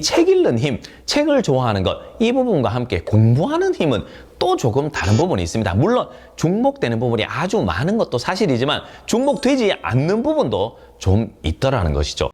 책 읽는 힘, 책을 좋아하는 것, 이 부분과 함께 공부하는 힘은 또 조금 다른 부분이 있습니다. 물론 중복되는 부분이 아주 많은 것도 사실이지만 중복되지 않는 부분도 좀 있더라는 것이죠.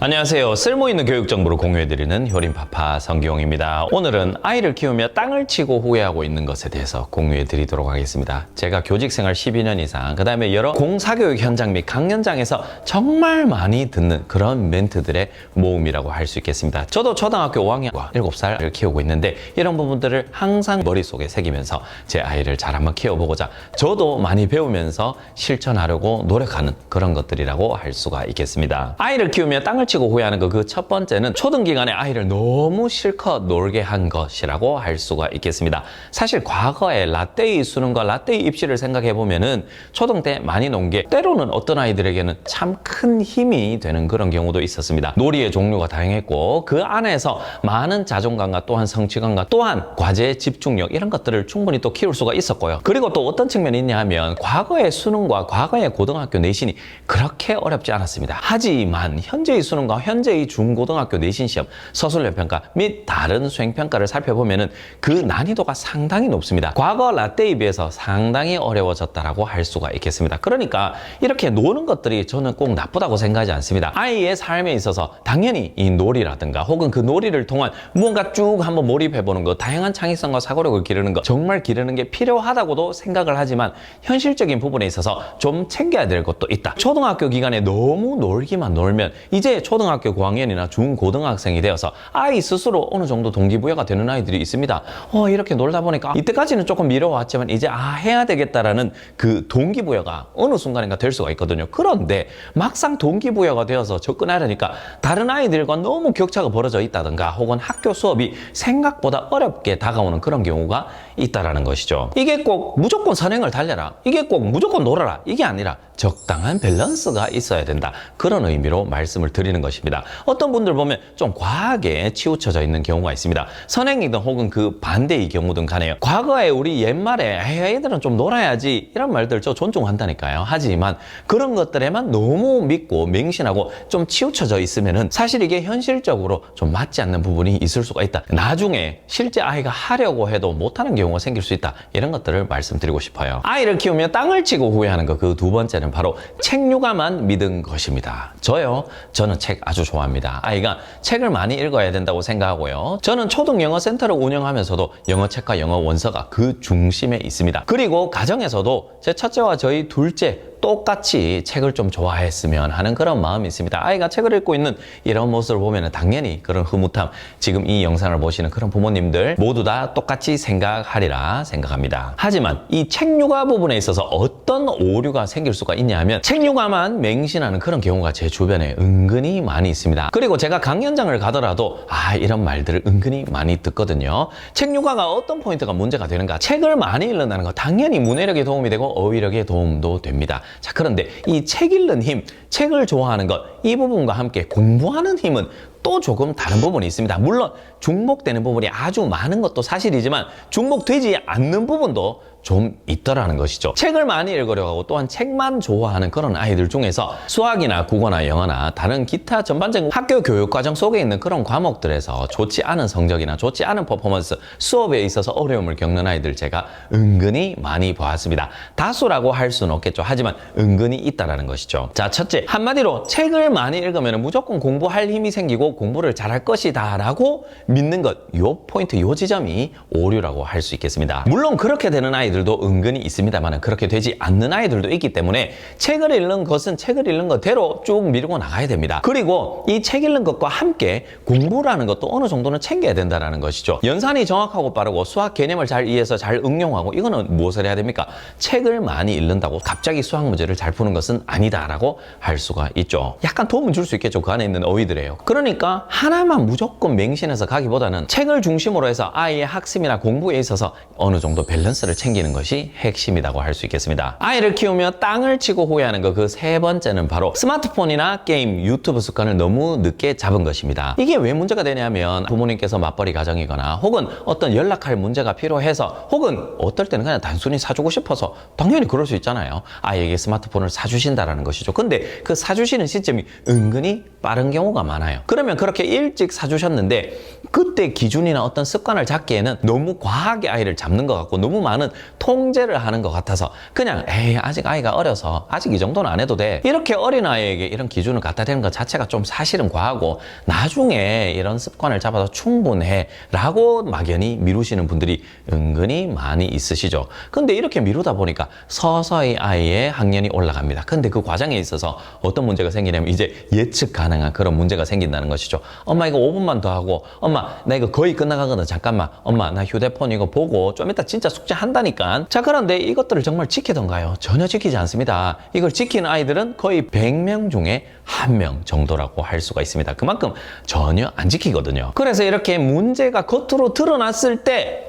안녕하세요. 쓸모있는 교육 정보를 공유해드리는 효림파파 성기용입니다. 오늘은 아이를 키우며 땅을 치고 후회하고 있는 것에 대해서 공유해드리도록 하겠습니다. 제가 교직생활 12년 이상, 그 다음에 여러 공사교육 현장 및 강연장에서 정말 많이 듣는 그런 멘트들의 모음이라고 할 수 있겠습니다. 저도 초등학교 5학년과 7살을 키우고 있는데 이런 부분들을 항상 머릿속에 새기면서 제 아이를 잘 한번 키워보고자 저도 많이 배우면서 실천하려고 노력하는 그런 것들이라고 할 수가 있겠습니다. 아이를 키우며 땅을 치고 후회하는 그 첫 번째는 초등 기간에 아이를 너무 실컷 놀게 한 것이라고 할 수가 있겠습니다. 사실 과거에 라떼의 수능과 라떼의 입시를 생각해 보면은 초등 때 많이 논 게 때로는 어떤 아이들에게는 참 큰 힘이 되는 그런 경우도 있었습니다. 놀이의 종류가 다양했고 그 안에서 많은 자존감과 또한 성취감과 또한 과제의 집중력 이런 것들을 충분히 또 키울 수가 있었고요. 그리고 또 어떤 측면이 있냐 하면 과거의 수능과 과거의 고등학교 내신이 그렇게 어렵지 않았습니다. 하지만 현재의 수능과 현재의 중고등학교 내신 시험, 서술형 평가 및 다른 수행평가를 살펴보면은 그 난이도가 상당히 높습니다. 과거 라떼에 비해서 상당히 어려워졌다라고 할 수가 있겠습니다. 그러니까 이렇게 노는 것들이 저는 꼭 나쁘다고 생각하지 않습니다. 아이의 삶에 있어서 당연히 이 놀이라든가 혹은 그 놀이를 통한 무언가 쭉 한번 몰입해보는 것, 다양한 창의성과 사고력을 기르는 것, 정말 기르는 게 필요하다고도 생각을 하지만 현실적인 부분에 있어서 좀 챙겨야 될 것도 있다. 초등학교 기간에 너무 놀기만 놀면 이제 초등학교 고학년이나 중고등학생이 되어서 아이 스스로 어느 정도 동기부여가 되는 아이들이 있습니다. 이렇게 놀다 보니까 이때까지는 조금 미뤄왔지만 이제 해야 되겠다라는 그 동기부여가 어느 순간인가 될 수가 있거든요. 그런데 막상 동기부여가 되어서 접근하려니까 다른 아이들과 너무 격차가 벌어져 있다든가 혹은 학교 수업이 생각보다 어렵게 다가오는 그런 경우가 있다라는 것이죠. 이게 꼭 무조건 선행을 달려라, 이게 꼭 무조건 놀아라, 이게 아니라 적당한 밸런스가 있어야 된다. 그런 의미로 말씀을 드리는 것입니다. 어떤 분들 보면 좀 과하게 치우쳐져 있는 경우가 있습니다. 선행이든 혹은 그 반대의 경우든 간에요. 과거에 우리 옛말에 애들은 좀 놀아야지 이런 말들 저 존중한다니까요. 하지만 그런 것들에만 너무 믿고 맹신하고 좀 치우쳐져 있으면은 사실 이게 현실적으로 좀 맞지 않는 부분이 있을 수가 있다. 나중에 실제 아이가 하려고 해도 못하는 경우가 생길 수 있다. 이런 것들을 말씀드리고 싶어요. 아이를 키우며 땅을 치고 후회하는 것, 그 두 번째는 바로 책류가만 믿은 것입니다. 저는 책 아주 좋아합니다. 아이가 책을 많이 읽어야 된다고 생각하고요. 저는 초등 영어 센터를 운영하면서도 영어 책과 영어 원서가 그 중심에 있습니다. 그리고 가정에서도 제 첫째와 저희 둘째 똑같이 책을 좀 좋아했으면 하는 그런 마음이 있습니다. 아이가 책을 읽고 있는 이런 모습을 보면 당연히 그런 흐뭇함, 지금 이 영상을 보시는 그런 부모님들 모두 다 똑같이 생각하리라 생각합니다. 하지만 이 책류가 부분에 있어서 어떤 오류가 생길 수가 있냐 하면 책류가만 맹신하는 그런 경우가 제 주변에 은근히 많이 있습니다. 그리고 제가 강연장을 가더라도 이런 말들을 은근히 많이 듣거든요. 책류가가 어떤 포인트가 문제가 되는가? 책을 많이 읽는다는 거 당연히 문해력에 도움이 되고 어휘력에 도움도 됩니다. 자, 그런데 이 책 읽는 힘, 책을 좋아하는 것, 이 부분과 함께 공부하는 힘은 또 조금 다른 부분이 있습니다. 물론 중복되는 부분이 아주 많은 것도 사실이지만 중복되지 않는 부분도 좀 있더라는 것이죠. 책을 많이 읽으려고 하고 또한 책만 좋아하는 그런 아이들 중에서 수학이나 국어나 영어나 다른 기타 전반적인 학교 교육 과정 속에 있는 그런 과목들에서 좋지 않은 성적이나 좋지 않은 퍼포먼스, 수업에 있어서 어려움을 겪는 아이들 제가 은근히 많이 보았습니다. 다수라고 할 수는 없겠죠. 하지만 은근히 있다라는 것이죠. 자, 첫째, 한마디로 책을 많이 읽으면 무조건 공부할 힘이 생기고 공부를 잘할 것이다 라고 믿는 것, 요 포인트, 요 지점이 오류라고 할 수 있겠습니다. 물론 그렇게 되는 아이들도 은근히 있습니다만 그렇게 되지 않는 아이들도 있기 때문에 책을 읽는 것은 책을 읽는 것대로 쭉 밀고 나가야 됩니다. 그리고 이 책 읽는 것과 함께 공부라는 것도 어느 정도는 챙겨야 된다는 것이죠. 연산이 정확하고 빠르고 수학 개념을 잘 이해해서 잘 응용하고, 이거는 무엇을 해야 됩니까? 책을 많이 읽는다고 갑자기 수학 문제를 잘 푸는 것은 아니다라고 할 수가 있죠. 약간 도움은 줄 수 있겠죠. 그 안에 있는 어휘들이에요. 그러니까 하나만 무조건 맹신해서 가기보다는 책을 중심으로 해서 아이의 학습이나 공부에 있어서 어느 정도 밸런스를 챙기는 생기는 것이 핵심이라고 할 수 있겠습니다. 아이를 키우며 땅을 치고 후회하는 거 그 세 번째는 바로 스마트폰이나 게임, 유튜브 습관을 너무 늦게 잡은 것입니다. 이게 왜 문제가 되냐면 부모님께서 맞벌이 가정이거나 혹은 어떤 연락할 문제가 필요해서 혹은 어떨 때는 그냥 단순히 사주고 싶어서 당연히 그럴 수 있잖아요. 아이에게 스마트폰을 사주신다라는 것이죠. 근데 그 사주시는 시점이 은근히 빠른 경우가 많아요. 그러면 그렇게 일찍 사주셨는데 그때 기준이나 어떤 습관을 잡기에는 너무 과하게 아이를 잡는 것 같고 너무 많은 통제를 하는 것 같아서 그냥 에이 아직 아이가 어려서 아직 이 정도는 안 해도 돼 이렇게 어린아이에게 이런 기준을 갖다 대는 것 자체가 좀 사실은 과하고 나중에 이런 습관을 잡아서 충분해 라고 막연히 미루시는 분들이 은근히 많이 있으시죠. 근데 이렇게 미루다 보니까 서서히 아이의 학년이 올라갑니다. 근데 그 과정에 있어서 어떤 문제가 생기냐면 이제 예측 가능한 그런 문제가 생긴다는 것이죠. 엄마 이거 5분만 더 하고 엄마 나 이거 거의 끝나가거든 잠깐만 엄마 나 휴대폰 이거 보고 좀 이따 진짜 숙제 한다니까. 자 그런데 이것들을 정말 지키던가요? 전혀 지키지 않습니다. 이걸 지키는 아이들은 거의 100명 중에 1명 정도라고 할 수가 있습니다. 그만큼 전혀 안 지키거든요. 그래서 이렇게 문제가 겉으로 드러났을 때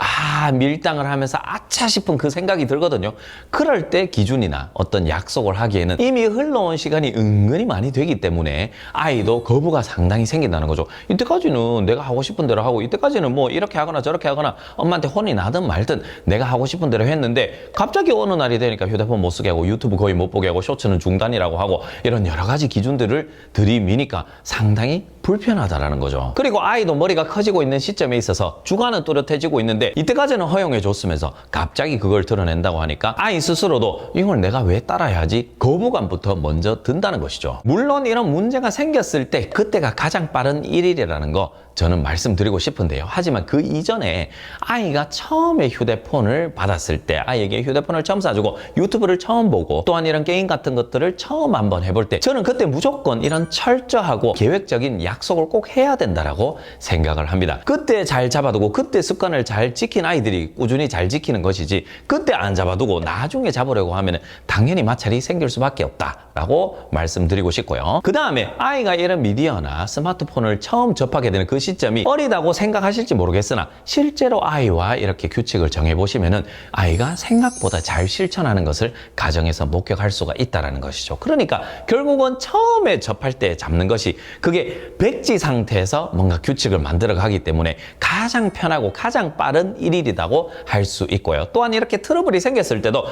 밀당을 하면서 아차 싶은 그 생각이 들거든요. 그럴 때 기준이나 어떤 약속을 하기에는 이미 흘러온 시간이 은근히 많이 되기 때문에 아이도 거부가 상당히 생긴다는 거죠. 이때까지는 내가 하고 싶은 대로 하고 이때까지는 뭐 이렇게 하거나 저렇게 하거나 엄마한테 혼이 나든 말든 내가 하고 싶은 대로 했는데 갑자기 어느 날이 되니까 휴대폰 못 쓰게 하고 유튜브 거의 못 보게 하고 쇼츠는 중단이라고 하고 이런 여러 가지 기준들을 들이미니까 상당히 불편하다라는 거죠. 그리고 아이도 머리가 커지고 있는 시점에 있어서 주관은 또렷해지고 있는데 이때까지는 허용해 줬으면서 갑자기 그걸 드러낸다고 하니까 아이 스스로도 이걸 내가 왜 따라야지 거부감부터 먼저 든다는 것이죠. 물론 이런 문제가 생겼을 때 그때가 가장 빠른 일일이라는 거 저는 말씀드리고 싶은데요. 하지만 그 이전에 아이가 처음에 휴대폰을 받았을 때 아이에게 휴대폰을 처음 사주고 유튜브를 처음 보고 또한 이런 게임 같은 것들을 처음 한번 해볼 때 저는 그때 무조건 이런 철저하고 계획적인 약속을 꼭 해야 된다라고 생각을 합니다. 그때 잘 잡아두고 그때 습관을 잘 지킨 아이들이 꾸준히 잘 지키는 것이지 그때 안 잡아두고 나중에 잡으려고 하면 당연히 마찰이 생길 수밖에 없다라고 말씀드리고 싶고요. 그 다음에 아이가 이런 미디어나 스마트폰을 처음 접하게 되는 그 시점이 어리다고 생각하실지 모르겠으나 실제로 아이와 이렇게 규칙을 정해보시면은 아이가 생각보다 잘 실천하는 것을 가정에서 목격할 수가 있다는 것이죠. 그러니까 결국은 처음에 접할 때 잡는 것이 그게 백지 상태에서 뭔가 규칙을 만들어 가기 때문에 가장 편하고 가장 빠른 일일이라고 할 수 있고요. 또한 이렇게 트러블이 생겼을 때도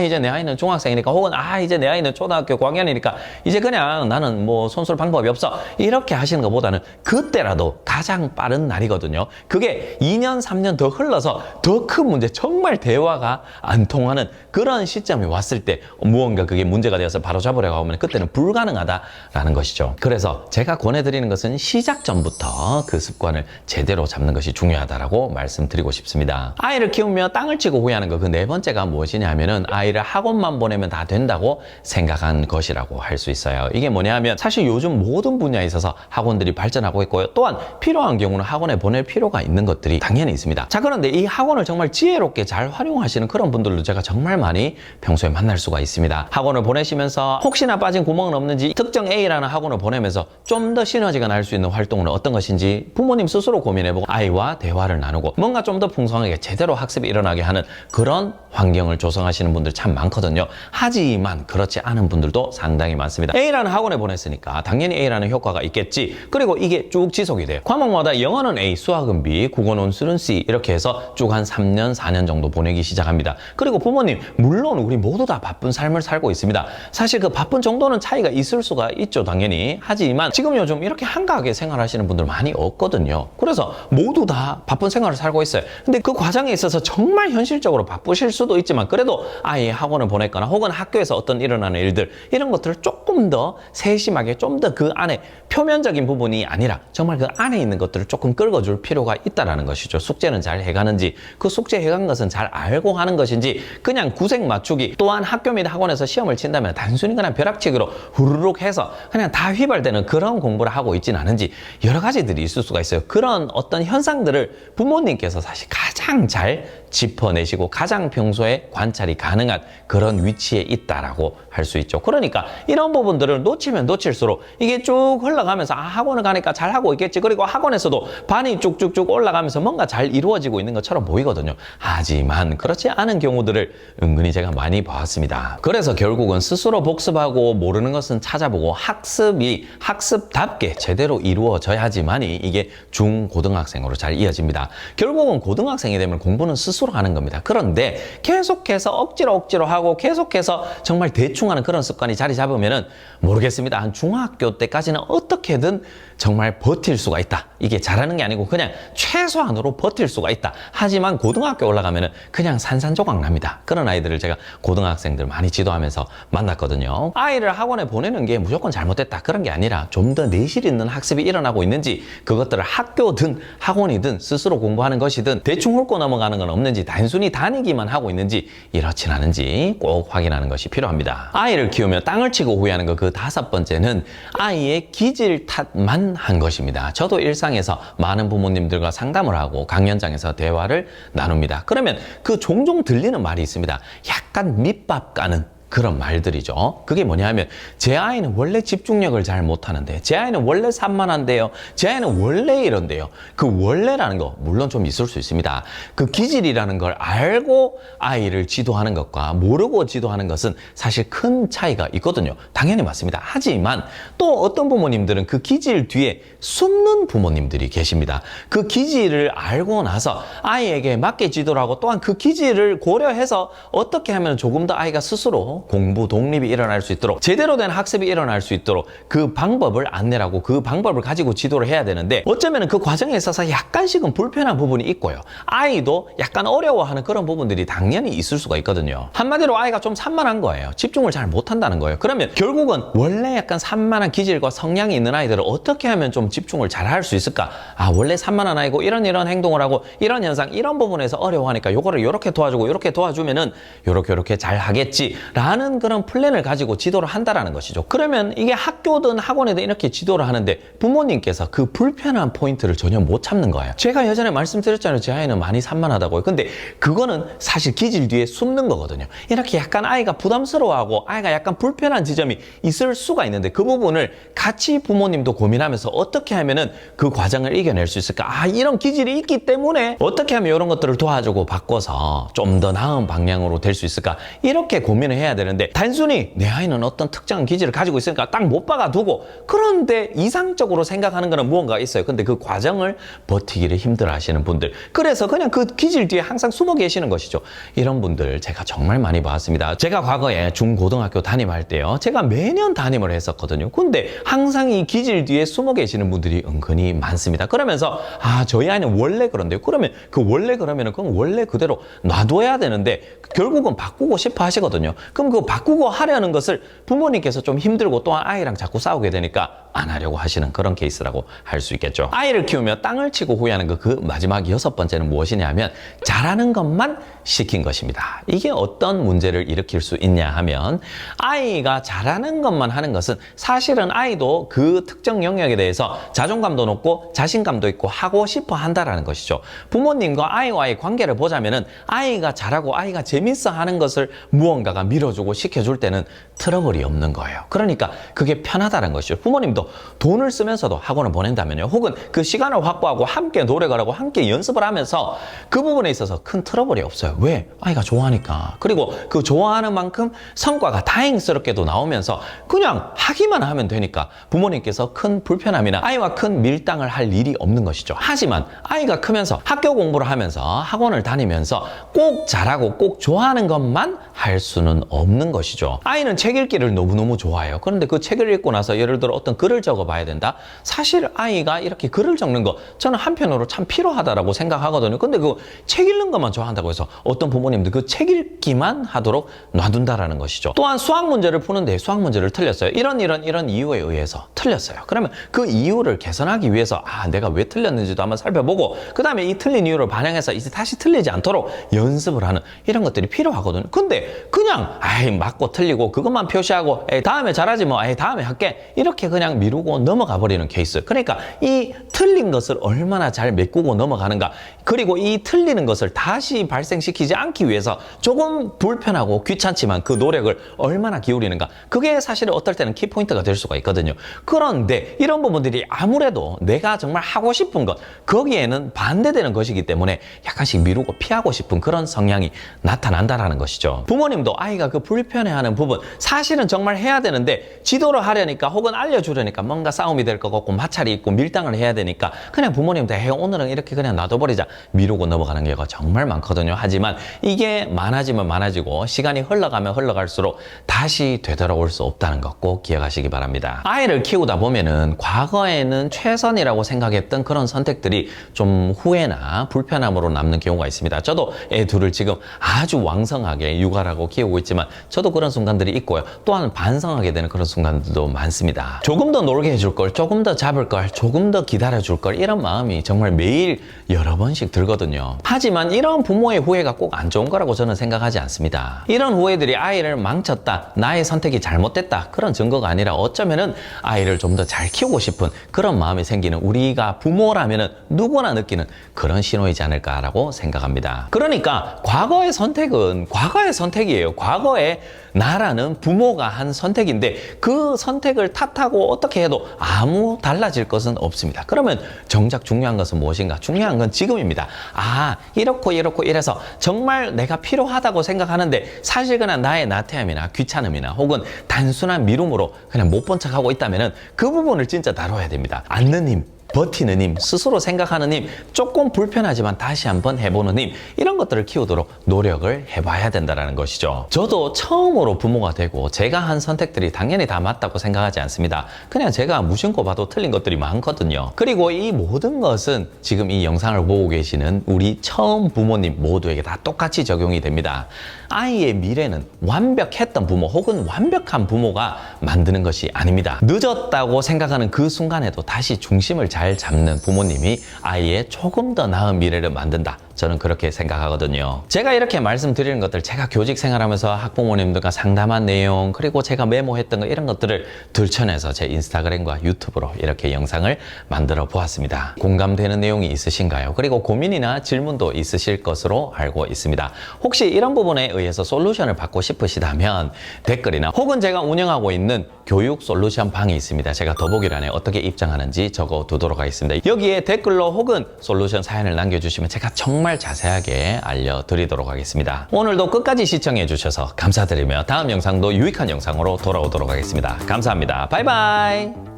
이제 내 아이는 중학생이니까 혹은 이제 내 아이는 초등학교 고학년이니까 이제 그냥 나는 뭐 손쓸 방법이 없어 이렇게 하시는 것보다는 그때라도 가장 빠른 날이거든요. 그게 2년 3년 더 흘러서 더 큰 문제 정말 대화가 안 통하는 그런 시점이 왔을 때 무언가 그게 문제가 되어서 바로 잡으려고 하면 그때는 불가능하다라는 것이죠. 그래서 제가 권해드리는 것은 시작 전부터 그 습관을 제대로 잡는 것이 중요하다라고 말씀드리고 싶습니다. 아이를 키우며 땅을 치고 후회하는 거 그 네 번째가 무엇이냐 하면은 아이를 학원만 보내면 다 된다고 생각한 것이라고 할 수 있어요. 이게 뭐냐 하면 사실 요즘 모든 분야에 있어서 학원들이 발전하고 있고요. 또한 필요한 경우는 학원에 보낼 필요가 있는 것들이 당연히 있습니다. 자 그런데 이 학원을 정말 지혜롭게 잘 활용하시는 그런 분들도 제가 정말 많이 평소에 만날 수가 있습니다. 학원을 보내시면서 혹시나 빠진 구멍은 없는지 특정 A라는 학원을 보내면서 좀 더 시너지가 날 수 있는 활동은 어떤 것인지 부모님 스스로 고민해보고 아이와 대화를 나누고 뭔가 좀 더 풍성하게 제대로 학습이 일어나게 하는 그런 환경을 조성하시는 분들 참 많거든요. 하지만 그렇지 않은 분들도 상당히 많습니다. A라는 학원에 보냈으니까 당연히 A라는 효과가 있겠지. 그리고 이게 쭉 지속이 돼요. 과목마다 영어는 A, 수학은 B, 국어 논술은 C 이렇게 해서 쭉 한 3년, 4년 정도 보내기 시작합니다. 그리고 부모님 물론 우리 모두 다 바쁜 삶을 살고 있습니다. 사실 그 바쁜 정도는 차이가 있을 수가 있죠 당연히. 하지만 지금 요즘 이렇게 한가하게 생활하시는 분들 많이 없거든요. 그래서 모두 다 바쁜 생활을 살고 있어요. 근데 그 과정에 있어서 정말 현실적으로 바쁘실 수도 있지만 그래도 아이의 학원을 보냈거나 혹은 학교에서 어떤 일어나는 일들 이런 것들을 조금 더 세심하게 좀 더 그 안에 표면적인 부분이 아니라 정말 그 안에 있는 것들을 조금 긁어줄 필요가 있다는 것이죠. 숙제는 잘 해가는지 그 숙제 해간 것은 잘 알고 하는 것인지 그냥 구색 맞추기 또한 학교 및 학원에서 시험을 친다면 단순히 그냥 벼락치기로 후루룩 해서 그냥 다 휘발되는 그런 공부를 하고 있지 있지는 않은지 여러 가지들이 있을 수가 있어요. 그런 어떤 현상들을 부모님께서 사실 가장 잘 짚어내시고 가장 평소에 관찰이 가능한 그런 위치에 있다라고 할 수 있죠. 그러니까 이런 부분들을 놓치면 놓칠수록 이게 쭉 흘러가면서 학원을 가니까 잘하고 있겠지. 그리고 학원에서도 반이 쭉쭉쭉 올라가면서 뭔가 잘 이루어지고 있는 것처럼 보이거든요. 하지만 그렇지 않은 경우들을 은근히 제가 많이 봐왔습니다. 그래서 결국은 스스로 복습하고 모르는 것은 찾아보고 학습이 학습답게 제대로 이루어져야지만이 이게 중고등학생으로 잘 이어집니다. 결국은 고등학생이 되면 공부는 스스로 하는 겁니다. 그런데 계속해서 억지로 하고 계속해서 정말 대충 하는 그런 습관이 자리 잡으면은 모르겠습니다. 한 중학교 때까지는 어떻게든 정말 버틸 수가 있다. 이게 잘하는 게 아니고 그냥 최소한으로 버틸 수가 있다. 하지만 고등학교 올라가면은 그냥 산산조각 납니다. 그런 아이들을 제가 고등학생들 많이 지도하면서 만났거든요. 아이를 학원에 보내는 게 무조건 잘못됐다. 그런 게 아니라 좀 더 내실 있는 학습이 일어나고 있는지 그것들을 학교든 학원이든 스스로 공부하는 것이든 대충 훑고 넘어가는 건 없는지 단순히 다니기만 하고 있는지 이렇진 않은지 꼭 확인하는 것이 필요합니다. 아이를 키우며 땅을 치고 후회하는 것 그 5번째는 아이의 기질 탓만 한 것입니다. 저도 일상에서 많은 부모님들과 상담을 하고 강연장에서 대화를 나눕니다. 그러면 그 종종 들리는 말이 있습니다. 약간 밑밥 까는 그런 말들이죠. 그게 뭐냐 하면 제 아이는 원래 집중력을 잘 못하는데 제 아이는 원래 산만한데요. 제 아이는 원래 이런데요. 그 원래라는 거 물론 좀 있을 수 있습니다. 그 기질이라는 걸 알고 아이를 지도하는 것과 모르고 지도하는 것은 사실 큰 차이가 있거든요. 당연히 맞습니다. 하지만 또 어떤 부모님들은 그 기질 뒤에 숨는 부모님들이 계십니다. 그 기질을 알고 나서 아이에게 맞게 지도를 하고 또한 그 기질을 고려해서 어떻게 하면 조금 더 아이가 스스로 공부 독립이 일어날 수 있도록 제대로 된 학습이 일어날 수 있도록 그 방법을 안내하고 그 방법을 가지고 지도를 해야 되는데 어쩌면 그 과정에 있어서 약간씩은 불편한 부분이 있고요. 아이도 약간 어려워하는 그런 부분들이 당연히 있을 수가 있거든요. 한마디로 아이가 좀 산만한 거예요. 집중을 잘 못한다는 거예요. 그러면 결국은 원래 약간 산만한 기질과 성향이 있는 아이들을 어떻게 하면 좀 집중을 잘 할 수 있을까? 원래 산만한 아이고 이런 행동을 하고 이런 현상 이런 부분에서 어려워하니까 요거를 이렇게 도와주고 이렇게 도와주면은 요렇게 잘 하겠지 라는 그런 플랜을 가지고 지도를 한다라는 것이죠. 그러면 이게 학교든 학원이든 이렇게 지도를 하는데 부모님께서 그 불편한 포인트를 전혀 못 참는 거예요. 제가 예전에 말씀드렸잖아요. 제 아이는 많이 산만하다고요. 근데 그거는 사실 기질 뒤에 숨는 거거든요. 이렇게 약간 아이가 부담스러워하고 아이가 약간 불편한 지점이 있을 수가 있는데 그 부분을 같이 부모님도 고민하면서 어떻게 하면은 그 과정을 이겨낼 수 있을까? 이런 기질이 있기 때문에 어떻게 하면 이런 것들을 도와주고 바꿔서 좀 더 나은 방향으로 될 수 있을까? 이렇게 고민을 해야 되는데 단순히 내 아이는 어떤 특정한 기질을 가지고 있으니까 딱 못 박아두고 그런데 이상적으로 생각하는 거는 무언가 있어요. 근데 그 과정을 버티기를 힘들어 하시는 분들 그래서 그냥 그 기질 뒤에 항상 숨어 계시는 것이죠. 이런 분들 제가 정말 많이 봤습니다. 제가 과거에 중고등학교 담임할 때요. 제가 매년 담임을 했었거든요. 근데 항상 이 기질 뒤에 숨어 계시는 분들이 은근히 많습니다. 그러면서 저희 아이는 원래 그런데요. 그러면 그 원래 그러면은 그건 원래 그대로 놔둬야 되는데 결국은 바꾸고 싶어 하시거든요. 그럼 그 바꾸고 하려는 것을 부모님께서 좀 힘들고 또한 아이랑 자꾸 싸우게 되니까 안 하려고 하시는 그런 케이스라고 할 수 있겠죠. 아이를 키우며 땅을 치고 후회하는 그 마지막 6번째는 무엇이냐 하면 잘하는 것만 시킨 것입니다. 이게 어떤 문제를 일으킬 수 있냐 하면 아이가 잘하는 것만 하는 것은 사실은 아이도 그 특정 영역에 대해서 자존감도 높고 자신감도 있고 하고 싶어 한다라는 것이죠. 부모님과 아이와의 관계를 보자면은 아이가 잘하고 아이가 재밌어 하는 것을 무언가가 밀어주고 시켜줄 때는 트러블이 없는 거예요. 그러니까 그게 편하다는 것이죠. 부모님도 돈을 쓰면서도 학원을 보낸다면요. 혹은 그 시간을 확보하고 함께 노력을 하고 함께 연습을 하면서 그 부분에 있어서 큰 트러블이 없어요. 왜? 아이가 좋아하니까. 그리고 그 좋아하는 만큼 성과가 다행스럽게도 나오면서 그냥 하기만 하면 되니까 부모님께서 큰 불편함이나 아이와 큰 밀당을 할 일이 없는 것이죠. 하지만 아이가 크면서 학교 공부를 하면서 학원을 다니면서 꼭 잘하고 꼭 좋아하는 것만 할 수는 없는 것이죠. 아이는 책 읽기를 너무너무 좋아해요. 그런데 그 책을 읽고 나서 예를 들어 어떤 글을 적어봐야 된다? 사실 아이가 이렇게 글을 적는 거 저는 한편으로 참 필요하다라고 생각하거든요. 근데 그 책 읽는 것만 좋아한다고 해서 어떤 부모님들 그 책 읽기만 하도록 놔둔다라는 것이죠. 또한 수학 문제를 푸는데 수학 문제를 틀렸어요. 이런 이유에 의해서 틀렸어요. 그러면 그 이유를 개선하기 위해서 내가 왜 틀렸는지도 한번 살펴보고 그 다음에 이 틀린 이유를 반영해서 이제 다시 틀리지 않도록 연습을 하는 이런 것들이 필요하거든요. 근데 그냥 맞고 틀리고 그것만 표시하고 다음에 잘하지 뭐 다음에 할게 이렇게 그냥 미루고 넘어가 버리는 케이스. 그러니까 이 틀린 것을 얼마나 잘 메꾸고 넘어가는가, 그리고 이 틀리는 것을 다시 발생시키지 않기 위해서 조금 불편하고 귀찮지만 그 노력을 얼마나 기울이는가, 그게 사실은 어떨 때는 키포인트가 될 수가 있거든요. 그런데 이런 부분들이 아무래도 내가 정말 하고 싶은 것, 거기에는 반대되는 것이기 때문에 약간씩 미루고 피하고 싶은 그런 성향이 나타난다라는 것이죠. 부모님도 아이가 그 불편해하는 부분, 사실은 정말 해야 되는데 지도를 하려니까 혹은 알려주려니까 뭔가 싸움이 될 것 같고 마찰이 있고 밀당을 해야 되니까 그냥 부모님도 해요, 오늘은 이렇게 그냥 놔둬버리자, 미루고 넘어가는 경우가 정말 많거든요. 하지만 이게 많아지면 많아지고 시간이 흘러가면 흘러갈수록 다시 되돌아올 수 없다는 것 꼭 기억하시기 바랍니다. 아이를 키우다 보면은 과거에는 최선이라고 생각했던 그런 선택들이 좀 후회나 불편함으로 남는 경우가 있습니다. 저도 애 둘을 지금 아주 왕성하게 육아라고 키우고 있지만 저도 그런 순간들이 있고요. 또한 반성하게 되는 그런 순간들도 많습니다. 조금 더 놀게 해줄 걸, 조금 더 잡을 걸, 조금 더 기다려줄 걸, 이런 마음이 정말 매일 여러 번씩 들거든요. 하지만 이런 부모의 후회가 꼭 안 좋은 거라고 저는 생각하지 않습니다. 이런 후회들이 아이를 망쳤다, 나의 선택이 잘못됐다, 그런 증거가 아니라 어쩌면은 아이를 좀 더 잘 키우고 싶은 그런 마음이 생기는, 우리가 부모라면은 누구나 느끼는 그런 신호이지 않을까라고 생각합니다. 그러니까 과거의 선택은 과거의 선택이에요. 과거에 나라는 부모가 한 선택인데 그 선택을 탓하고 어떻게 해도 아무 달라질 것은 없습니다. 그러면 정작 중요한 것은 무엇인가? 중요한 건 지금입니다. 아, 이렇고 이래서 정말 내가 필요하다고 생각하는데 사실 그냥 나의 나태함이나 귀찮음이나 혹은 단순한 미움으로 그냥 못 본 척하고 있다면은 그 부분을 진짜 다뤄야 됩니다. 앉는 힘, 버티는 힘, 스스로 생각하는 힘, 조금 불편하지만 다시 한번 해보는 힘, 이런 것들을 키우도록 노력을 해봐야 된다는 것이죠. 저도 처음으로 부모가 되고 제가 한 선택들이 당연히 다 맞다고 생각하지 않습니다. 그냥 제가 무심코 봐도 틀린 것들이 많거든요. 그리고 이 모든 것은 지금 이 영상을 보고 계시는 우리 처음 부모님 모두에게 다 똑같이 적용이 됩니다. 아이의 미래는 완벽했던 부모 혹은 완벽한 부모가 만드는 것이 아닙니다. 늦었다고 생각하는 그 순간에도 다시 중심을 잘 잡는 부모님이 아이의 조금 더 나은 미래를 만든다, 저는 그렇게 생각하거든요. 제가 이렇게 말씀드리는 것들, 제가 교직 생활하면서 학부모님들과 상담한 내용, 그리고 제가 메모했던 거, 이런 것들을 들춰내서 제 인스타그램과 유튜브로 이렇게 영상을 만들어 보았습니다. 공감되는 내용이 있으신가요? 그리고 고민이나 질문도 있으실 것으로 알고 있습니다. 혹시 이런 부분에 의해서 솔루션을 받고 싶으시다면 댓글이나 혹은 제가 운영하고 있는 교육 솔루션 방이 있습니다. 제가 더보기란에 어떻게 입장하는지 적어두도록 하겠습니다. 여기에 댓글로 혹은 솔루션 사연을 남겨주시면 제가 정말 자세하게 알려드리도록 하겠습니다. 오늘도 끝까지 시청해 주셔서 감사드리며 다음 영상도 유익한 영상으로 돌아오도록 하겠습니다. 감사합니다. 바이바이.